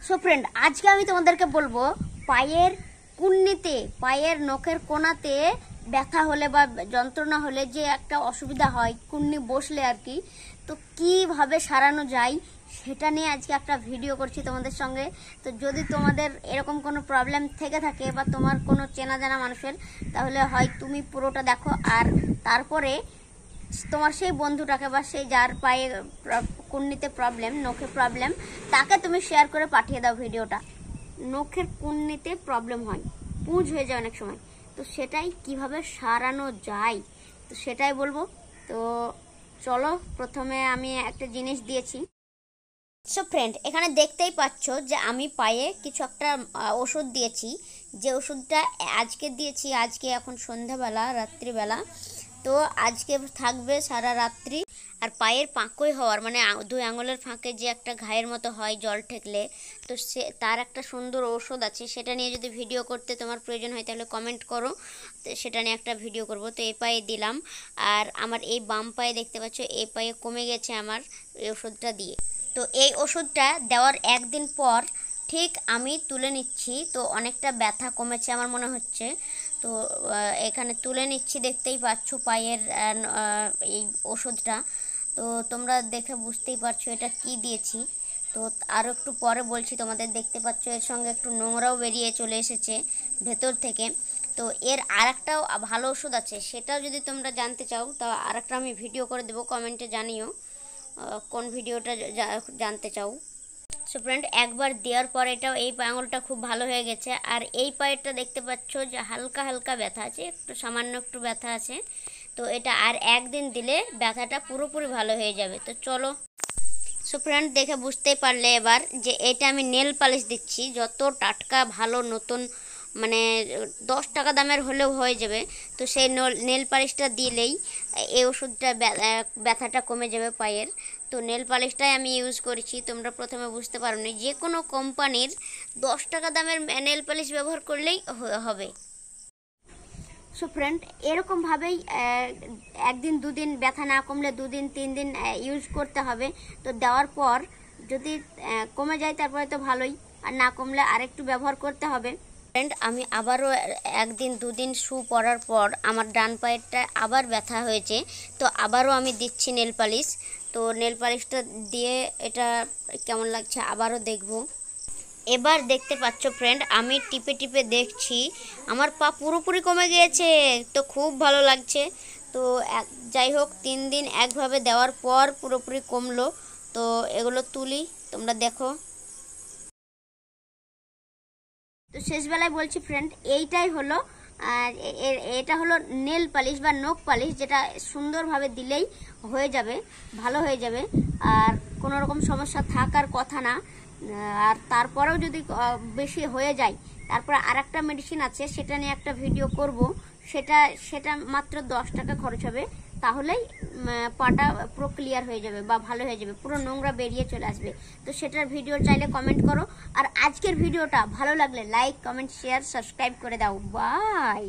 So friend, আজকে আমি তোমাদেরকে বলবো পায়ের কুন্নিতে, পায়ের নখের কোনাতে ব্যথা হলে বা যন্ত্রণা হলে যে একটা অসুবিধা হয়, কুন্নি বসলে আর কি, তো কিভাবে সারানো যায় সেটা নিয়ে আজকে একটা ভিডিও করছি তোমাদের সঙ্গে। তো যদি তোমাদের এরকম কোনো প্রবলেম থেকে থাকে বা তোমার কোনো চেনা জানা মানুষের, তাহলে হয় তুমি পুরোটা দেখো, আর তারপরে তোমার সেই বন্ধুটাকে বা সেই যার পায়ে কুন্নিতে প্রবলেম, নখে প্রবলেম, তাকে তুমি শেয়ার করে পাঠিয়ে দাও ভিডিওটা। নখের কুন্নিতে প্রবলেম হয়, পুঁজ হয়ে যায় অনেক সময়, তো সেটাই কিভাবে সারানো যায় তো সেটাই বলবো। তো চলো, প্রথমে আমি একটা জিনিস দিয়েছি। সো ফ্রেন্ড, এখানে দেখতেই পাচ্ছ যে আমি পায়ে কিছু একটা ওষুধ দিয়েছি, যে ওষুধটা আজকে দিয়েছি, আজকে এখন সন্ধ্যাবেলা, রাত্রিবেলা, তো আজকে থাকবে সারা রাত্রি। আর পায়ের পাঁকই হওয়ার মানে দুই আঙুলের ফাঁকে যে একটা ঘায়ের মতো হয় জল ঠেকলে, তো সে তার একটা সুন্দর ঔষধ আছে, সেটা নিয়ে যদি ভিডিও করতে তোমার প্রয়োজন হয় তাহলে কমেন্ট করো, তো সেটা নিয়ে একটা ভিডিও করব। তো এই পায়ে দিলাম, আর আমার এই বাম পায়ে দেখতে পাচ্ছ এই পায়ে কমে গেছে আমার এই ওষুধটা দিয়ে। তো এই ওষুধটা দেওয়ার একদিন পর ঠিক আমি তুলে নিচ্ছি, তো অনেকটা ব্যথা কমেছে আমার মনে হচ্ছে। তো এখানে তুলে নিচ্ছি, দেখতেই পাচ্ছ পায়ের এই ওষুধটা। তো তোমরা দেখে বুঝতেই পারছো এটা কি দিয়েছি। তো আরও একটু পরে বলছি তোমাদের। দেখতে পাচ্ছ এর সঙ্গে একটু নোংরাও বেরিয়ে চলে এসেছে ভেতর থেকে। তো এর আরেকটাও ভালো ওষুধ আছে, সেটাও যদি তোমরা জানতে চাও তা আরেকটা আমি ভিডিও করে দেবো, কমেন্টে জানিও কোন ভিডিওটা জানতে চাও। সো ফ্রেন্ড, একবার দেওয়ার পর এটাও এই আঙুলটা খুব ভালো হয়ে গেছে। আর এই পায়েরটা দেখতে পাচ্ছ যে হালকা হালকা ব্যথা আছে, একটু সামান্য একটু ব্যথা আছে। তো এটা আর একদিন দিলে ব্যথাটা পুরোপুরি ভালো হয়ে যাবে। তো চলো। সো ফ্রেন্ড, দেখে বুঝতেই পারলে এবার যে এটা আমি নেল পালিশ দিচ্ছি, যত টাটকা ভালো নতুন মানে 10 টাকা দামের হলেও হয়ে যাবে। তো সেই নেল পালিশটা দিলেই এই ওষুধটা ব্যথাটা কমে যাবে পায়ের। তো নেল পালিশটাই আমি ইউজ করেছি, তোমরা প্রথমে বুঝতে পারোনি। যে কোনো কোম্পানির 10 টাকা দামের নেল পালিশ ব্যবহার করলেই হবে। সো ফ্রেন্ড, এরকমভাবেই একদিন দুদিন ব্যথা না কমলে 2 দিন 3 দিন ইউজ করতে হবে। তো দেওয়ার পর যদি কমে যায় তারপরে তো ভালোই, আর না কমলে আরেকটু ব্যবহার করতে হবে। ফ্রেন্ড, আমি আবারও একদিন 2 দিন শু পরার পর আমার ডান পায়েরটা আবার ব্যথা হয়েছে, তো আবারও আমি দিচ্ছি নেল পালিশ। তো নেল পালিশটা দিয়ে এটা কেমন লাগছে আবারও দেখব। এবার দেখতে পাচ্ছ ফ্রেন্ড, আমি টিপে টিপে দেখছি আমার পা পুরোপুরি কমে গিয়েছে, তো খুব ভালো লাগছে। তো যাই হোক, 3 দিন একভাবে দেওয়ার পর পুরোপুরি কমলো। তো এগুলো তুলি, তোমরা দেখো। তো শেষবেলায় বলছি ফ্রেন্ড, এইটাই হলো এটা হলো নেল পালিশ বা নখ পালিশ, যেটা সুন্দরভাবে দিলেই হয়ে যাবে, ভালো হয়ে যাবে, আর কোনো রকম সমস্যা থাকার কথা না। আর তারপরেও যদি বেশি হয়ে যায়, তারপরে আরেকটা মেডিসিন আছে, সেটা নিয়ে একটা ভিডিও করব। সেটা মাত্র 10 টাকা খরচ হবে, তাহলেই পাটা পুরো ক্লিয়ার হয়ে যাবে বা ভালো হয়ে যাবে, পুরো নোংরা বেরিয়ে চলে আসবে। তো সেটার ভিডিও চাইলে কমেন্ট করো। আর আজকের ভিডিওটা ভালো লাগলে লাইক, কমেন্ট, শেয়ার, সাবস্ক্রাইব করে দাও। বাই।